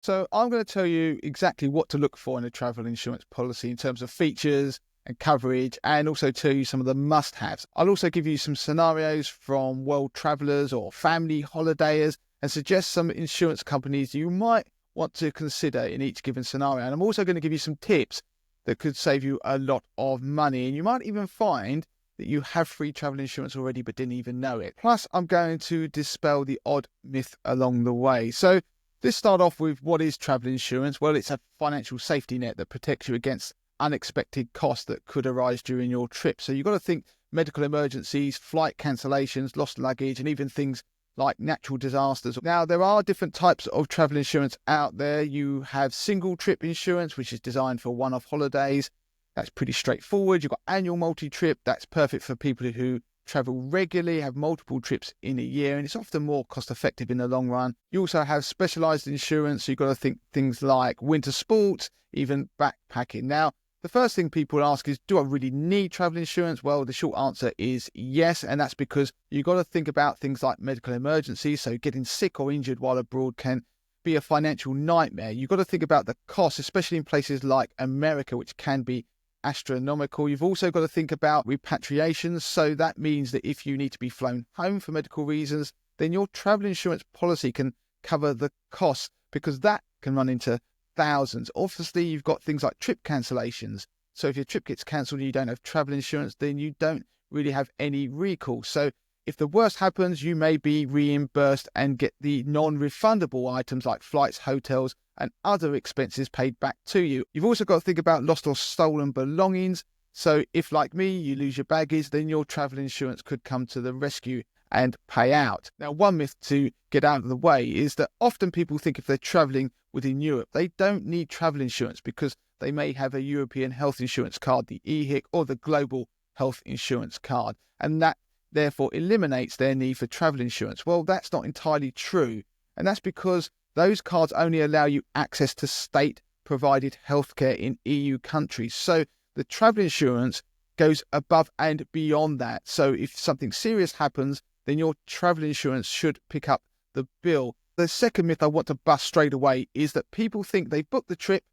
So I'm going to tell you exactly what to look for in a travel insurance policy in terms of features and coverage, and also tell you some of the must-haves. I'll also give you some scenarios from world travelers or family holidayers and suggest some insurance companies you might want to consider in each given scenario. And I'm also going to give you some tips that could save you a lot of money. And you might even find that you have free travel insurance already but didn't even know it. Plus, I'm going to dispel the odd myth along the way. So let's start off with what is travel insurance. Well, it's a financial safety net that protects you against unexpected costs that could arise during your trip. So you've got to think medical emergencies, flight cancellations, lost luggage, and even things like natural disasters. Now, there are different types of travel insurance out there. You have single trip insurance, which is designed for one-off holidays. That's pretty straightforward. You've got annual multi-trip. That's perfect for people who travel regularly, have multiple trips in a year, and it's often more cost effective in the long run. You also have specialised insurance, so you've got to think things like winter sports, even backpacking. Now, the first thing people ask is, do I really need travel insurance? Well, the short answer is yes, and that's because you've got to think about things like medical emergencies, so getting sick or injured while abroad can be a financial nightmare. You've got to think about the costs, especially in places like America, which can be astronomical. You've also got to think about repatriation. So that means that if you need to be flown home for medical reasons, then your travel insurance policy can cover the costs, because that can run into thousands. Obviously, you've got things like trip cancellations. So if your trip gets cancelled and you don't have travel insurance, then you don't really have any recourse. So if the worst happens, you may be reimbursed and get the non-refundable items like flights, hotels, and other expenses paid back to you. You've also got to think about lost or stolen belongings. So if, like me, you lose your baggage, then your travel insurance could come to the rescue and pay out. Now, one myth to get out of the way is that often people think if they're traveling within Europe, they don't need travel insurance because they may have a European health insurance card, the EHIC, or the global health insurance card, and that therefore eliminates their need for travel insurance. Well, that's not entirely true, and that's because those cards only allow you access to state-provided healthcare in EU countries. So the travel insurance goes above and beyond that. So if something serious happens, then your travel insurance should pick up the bill. The second myth I want to bust straight away is that people think they've booked the trip,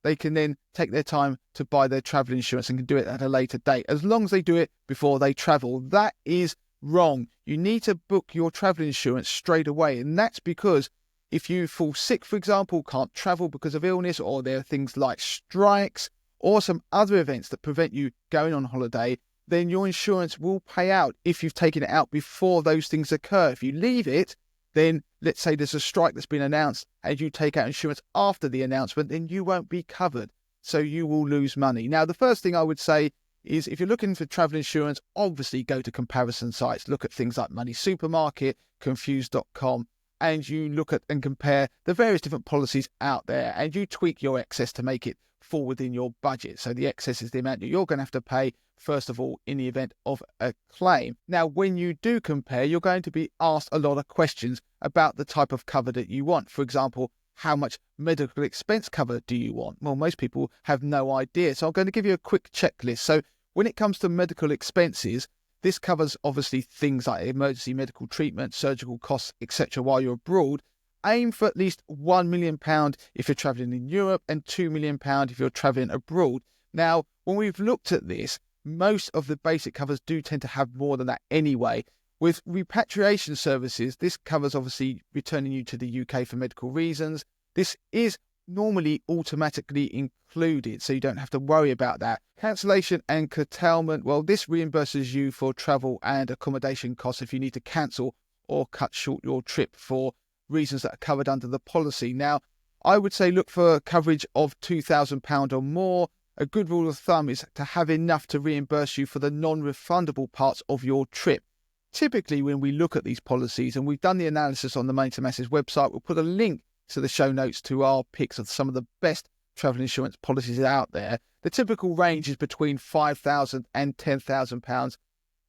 they can then take their time to buy their travel insurance and can do it at a later date, as long as they do it before they travel. That is wrong. You need to book your travel insurance straight away, and that's because if you fall sick, for example, can't travel because of illness, or there are things like strikes or some other events that prevent you going on holiday, then your insurance will pay out if you've taken it out before those things occur. If you leave it, then let's say there's a strike that's been announced and you take out insurance after the announcement, then you won't be covered. So you will lose money. Now, the first thing I would say is if you're looking for travel insurance, obviously go to comparison sites. Look at things like Money Supermarket, Confused.com, and you look at and compare the various different policies out there, and you tweak your excess to make it fall within your budget. So the excess is the amount that you're going to have to pay, first of all, in the event of a claim. Now, when you do compare, you're going to be asked a lot of questions about the type of cover that you want. For example, how much medical expense cover do you want? Well, most people have no idea. So I'm going to give you a quick checklist. So when it comes to medical expenses, this covers obviously things like emergency medical treatment, surgical costs, etc. while you're abroad. Aim for at least £1 million if you're travelling in Europe and £2 million if you're travelling abroad. Now, when we've looked at this, most of the basic covers do tend to have more than that anyway. With repatriation services, this covers obviously returning you to the UK for medical reasons. This is normally automatically included, so you don't have to worry about that. Cancellation and curtailment, well, this reimburses you for travel and accommodation costs if you need to cancel or cut short your trip for reasons that are covered under the policy. Now, I would say look for coverage of £2,000 or more. A good rule of thumb is to have enough to reimburse you for the non-refundable parts of your trip. Typically, when we look at these policies, and we've done the analysis on the Money to Masses website, we'll put a link to the show notes to our picks of some of the best travel insurance policies out there. The typical range is between £5,000 and £10,000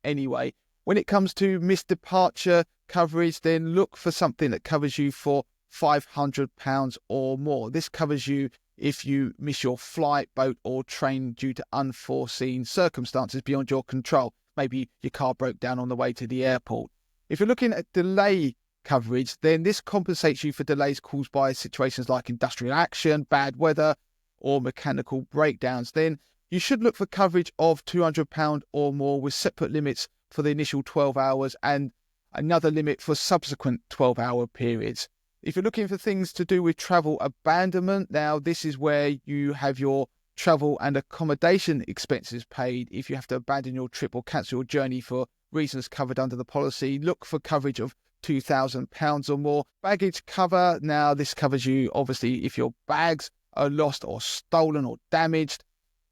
anyway. When it comes to missed departure coverage, then look for something that covers you for £500 or more. This covers you if you miss your flight, boat or train due to unforeseen circumstances beyond your control. Maybe your car broke down on the way to the airport. If you're looking at delay coverage, then this compensates you for delays caused by situations like industrial action, bad weather, or mechanical breakdowns. Then you should look for coverage of £200 or more with separate limits for the initial 12 hours and another limit for subsequent 12-hour periods. If you're looking for things to do with travel abandonment, now this is where you have your travel and accommodation expenses paid if you have to abandon your trip or cancel your journey for reasons covered under the policy. Look for coverage of £2,000 or more. Baggage cover, now this covers you obviously if your bags are lost or stolen or damaged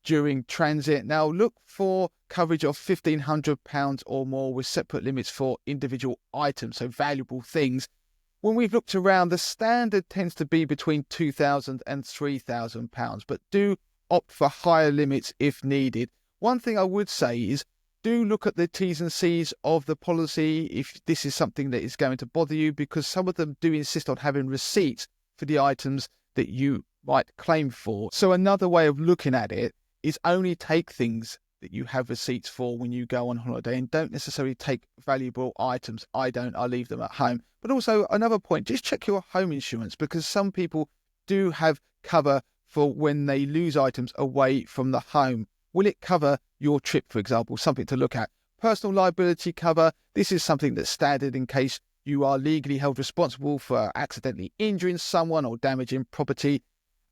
during transit. Now look for coverage of £1,500 or more with separate limits for individual items, so valuable things. When we've looked around, the standard tends to be between £2,000 and £3,000, but do opt for higher limits if needed. One thing I would say is do look at the T's and C's of the policy if this is something that is going to bother you, because some of them do insist on having receipts for the items that you might claim for. So another way of looking at it is only take things that you have receipts for when you go on holiday, and don't necessarily take valuable items. I leave them at home. But also another point, just check your home insurance, because some people do have cover for when they lose items away from the home. Will it cover your trip, for example? Something to look at. Personal liability cover, this is something that's standard in case you are legally held responsible for accidentally injuring someone or damaging property.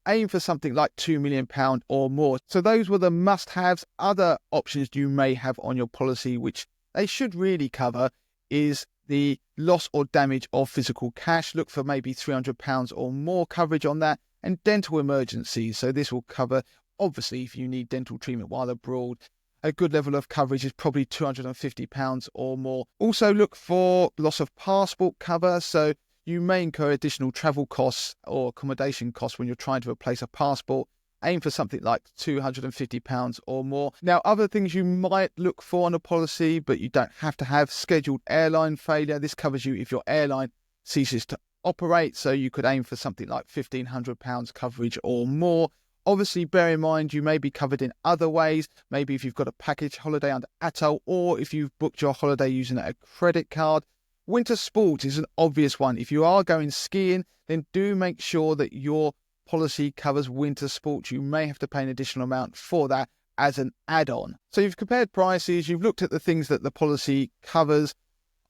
Aim for something like £2 million or more. So those were the must-haves. Other options you may have on your policy, which they should really cover, is the loss or damage of physical cash. Look for maybe £300 or more coverage on that. And dental emergencies. So this will cover, obviously, if you need dental treatment while abroad. A good level of coverage is probably £250 or more. Also look for loss of passport cover. So you may incur additional travel costs or accommodation costs when you're trying to replace a passport. Aim for something like £250 or more. Now, other things you might look for on a policy, but you don't have to have: scheduled airline failure. This covers you if your airline ceases to operate, so you could aim for something like £1,500 coverage or more. Obviously, bear in mind you may be covered in other ways, maybe if you've got a package holiday under ATOL, or if you've booked your holiday using a credit card. Winter sports is an obvious one. If you are going skiing, then do make sure that your policy covers winter sports. You may have to pay an additional amount for that as an add-on. So you've compared prices, you've looked at the things that the policy covers.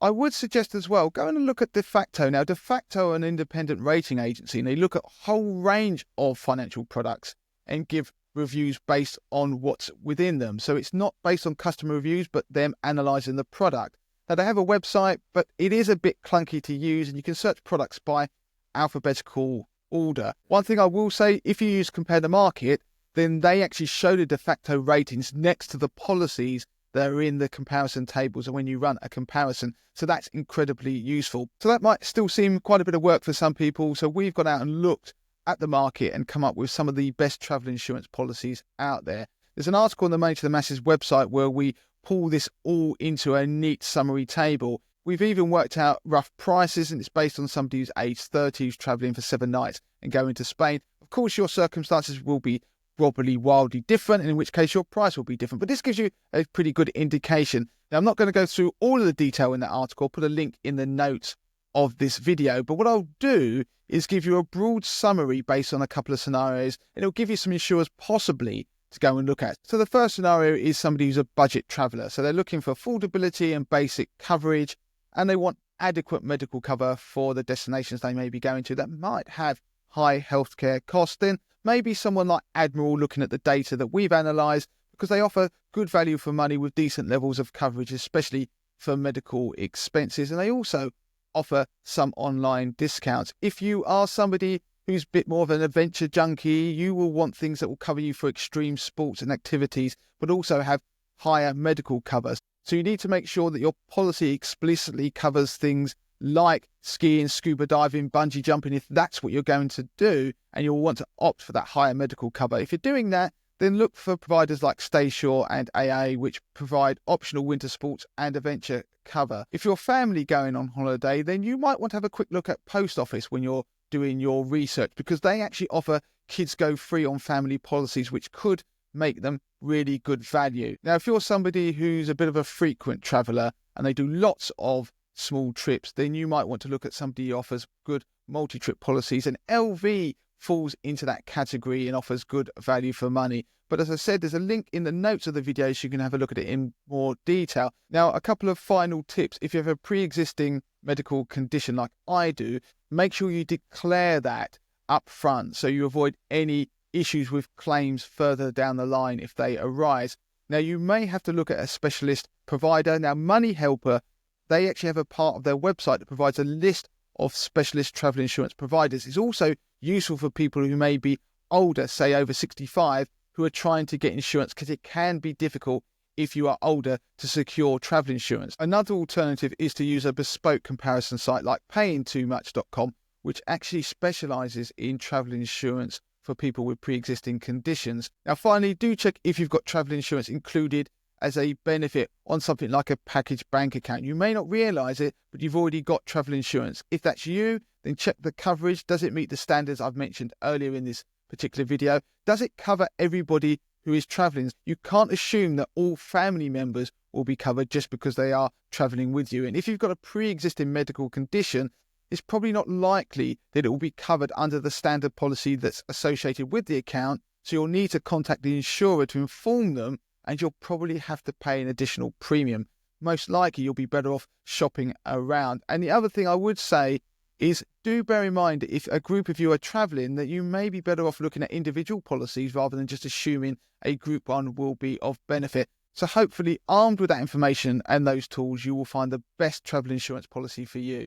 I would suggest as well, go and look at Defaqto. Now, Defaqto are an independent rating agency, and they look at a whole range of financial products and give reviews based on what's within them. So it's not based on customer reviews, but them analysing the product. Now, they have a website, but it is a bit clunky to use, and you can search products by alphabetical order. One thing I will say, if you use Compare the Market, then they actually show the Defaqto ratings next to the policies that are in the comparison tables, and when you run a comparison. So that's incredibly useful. So that might still seem quite a bit of work for some people. So we've gone out and looked at the market and come up with some of the best travel insurance policies out there. There's an article on the Money to the Masses website where we pull this all into a neat summary table. We've even worked out rough prices, and it's based on somebody who's aged 30 who's travelling for 7 nights and going to Spain. Of course, your circumstances will be probably wildly different, and in which case your price will be different. But this gives you a pretty good indication. Now, I'm not going to go through all of the detail in that article. I'll put a link in the notes of this video. But what I'll do is give you a broad summary based on a couple of scenarios, and it'll give you some insurers possibly to go and look at. So the first scenario is somebody who's a budget traveller. So they're looking for affordability and basic coverage, and they want adequate medical cover for the destinations they may be going to that might have high healthcare costs. Then maybe someone like Admiral, looking at the data that we've analysed, because they offer good value for money with decent levels of coverage, especially for medical expenses. And they also offer some online discounts. If you are somebody who's a bit more of an adventure junkie, you will want things that will cover you for extreme sports and activities, but also have higher medical covers. So you need to make sure that your policy explicitly covers things like skiing, scuba diving, bungee jumping, if that's what you're going to do, and you'll want to opt for that higher medical cover. If you're doing that, then look for providers like Stayshore and AA, which provide optional winter sports and adventure cover. If you're family going on holiday, then you might want to have a quick look at Post Office when you're doing your research, because they actually offer kids go free on family policies, which could make them really good value. Now, if you're somebody who's a bit of a frequent traveller and they do lots of small trips, then you might want to look at somebody who offers good multi-trip policies, and LV falls into that category and offers good value for money. But as I said, there's a link in the notes of the video so you can have a look at it in more detail. Now, a couple of final tips. If you have a pre-existing medical condition like I do, make sure you declare that up front so you avoid any issues with claims further down the line if they arise. Now, you may have to look at a specialist provider. Now, Money Helper, they actually have a part of their website that provides a list of specialist travel insurance providers. It's also useful for people who may be older, say over 65, who are trying to get insurance, because it can be difficult if you are older to secure travel insurance. Another alternative is to use a bespoke comparison site like payingtoomuch.com, which actually specialises in travel insurance for people with pre-existing conditions. Now, finally, do check if you've got travel insurance included as a benefit on something like a package bank account. You may not realise it, but you've already got travel insurance. If that's you, then check the coverage. Does it meet the standards I've mentioned earlier in this particular video? Does it cover everybody who is travelling? You can't assume that all family members will be covered just because they are travelling with you. And if you've got a pre-existing medical condition, it's probably not likely that it will be covered under the standard policy that's associated with the account. So you'll need to contact the insurer to inform them, and you'll probably have to pay an additional premium. Most likely you'll be better off shopping around. And the other thing I would say is, do bear in mind if a group of you are travelling, that you may be better off looking at individual policies rather than just assuming a group one will be of benefit. So hopefully, armed with that information and those tools, you will find the best travel insurance policy for you.